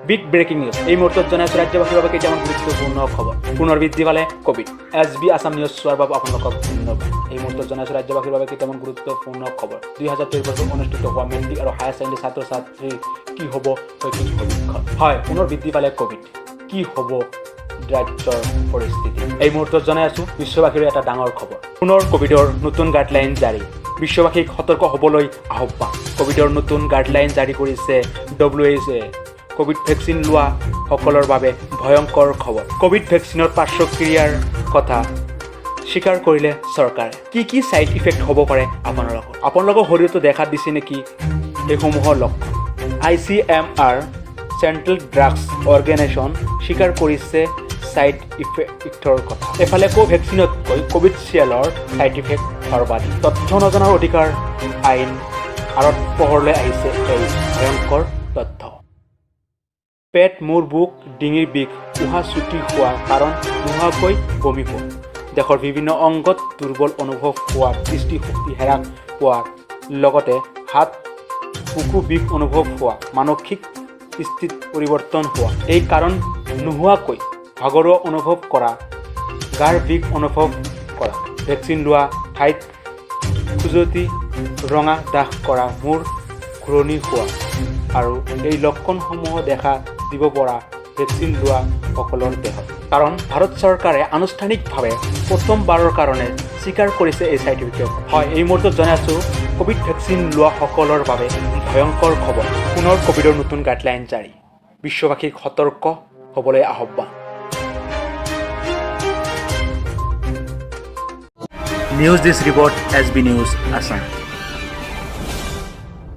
Big breaking news এই মুহূৰ্তত জনাইছোঁ ৰাজ্যবাসীৰ বাবে কেইটামান গুৰুত্বপূৰ্ণ খবৰ পুনৰ বৃদ্ধি পালে কোভিড SB আসাম নিউজ চোৱাৰ বাবে আপোনালোকক ধন্যবাদ এই মুহূৰ্তত জনাইছোঁ ৰাজ্যবাসীৰ বাবে কেইটামান গুৰুত্বপূৰ্ণ খবৰ 2023 বছৰত অনুষ্ঠিত হোৱা মেট্ৰিক আৰু হায়াৰ ছেকেণ্ডেৰী ছাত্ৰ ছাত্ৰীৰ কি হ'ব শৈক্ষিক পৰীক্ষা হয় পুনৰ বৃদ্ধি পালে কোভিড কি হ'ব ৰাজ্যৰ পৰিস্থিতি এই মুহূৰ্তত জনাই আছোঁ বিশ্ববাসীৰ এটা ডাঙৰ খবৰ পুনৰ কোভিডৰ নতুন গাইডলাইন জাৰি বিশ্ববাসীক সতৰ্ক হ'বলৈ আহ্বান কোভিডৰ নতুন গাইডলাইন জাৰি কৰিছে WHO কোভিড ভেকচিন লোৱা সকলৰ বাবে ভয়ংকৰ খবৰ কোভিড ভেকচিনৰ পাৰ্শ্বক্ৰিয়াৰ কথা স্বীকাৰ কৰিলে চৰকাৰে কি সাইড ইফেক্ট হ'ব পাৰে আপোনালোকৰ শৰীৰতো দেখা দিছে নেকি এইসমূহৰ লক্ষণ ICMR চেন্ট্ৰেল ড্ৰাগছ অৰ্গেনাইজেশ্যন স্বীকাৰ কৰিছে সাইড ইফেক্টৰ কথা এফালে কোভেক্সিনতকৈ কোভিডশিল্ডৰ সাইড ইফেক্ট সৰ্বাধিক তথ্য নজনাৰ অধিকাৰ আইন আৰত পোহৰলৈ আহিছে এই ভয়ংকৰ তথ্য পেট মূৰ বুক ডিঙিৰ বিষ উহা চুটি হোৱা কাৰণ নোহোৱাকৈ বমি হোৱা দেশৰ বিভিন্ন অংগত দুৰ্বল অনুভৱ হোৱা দৃষ্টিশক্তি হেৰাপ পোৱাৰ লগতে হাত বুকু বিষ অনুভৱ হোৱা মানসিক স্থিতিত পৰিৱৰ্তন হোৱা এই কাৰণ নোহোৱাকৈ ভাগৰুৱা অনুভৱ কৰা গাৰ বিষ অনুভৱ কৰা ভেকচিন লোৱা ঠাইত খুজতি ৰঙা দাগ কৰা মূৰ ঘূৰণি হোৱা আৰু এই লক্ষণসমূহ দেখা দিব পৰা ভেকচিন লোৱা সকলৰ দেহত কাৰণ ভাৰত চৰকাৰে আনুষ্ঠানিকভাৱে প্ৰথমবাৰৰ কাৰণে স্বীকাৰ কৰিছে এই সাইড ইফেক্ট হয় এই মুহূৰ্তত জনাই আছোঁ কোভিড ভেকচিন লোৱা সকলৰ বাবে ভয়ংকৰ খবৰ পুনৰ কোভিডৰ নতুন গাইডলাইন জাৰি বিশ্ববাসীক সতৰ্ক হ'বলৈ আহ্বান News this report SB News Assam.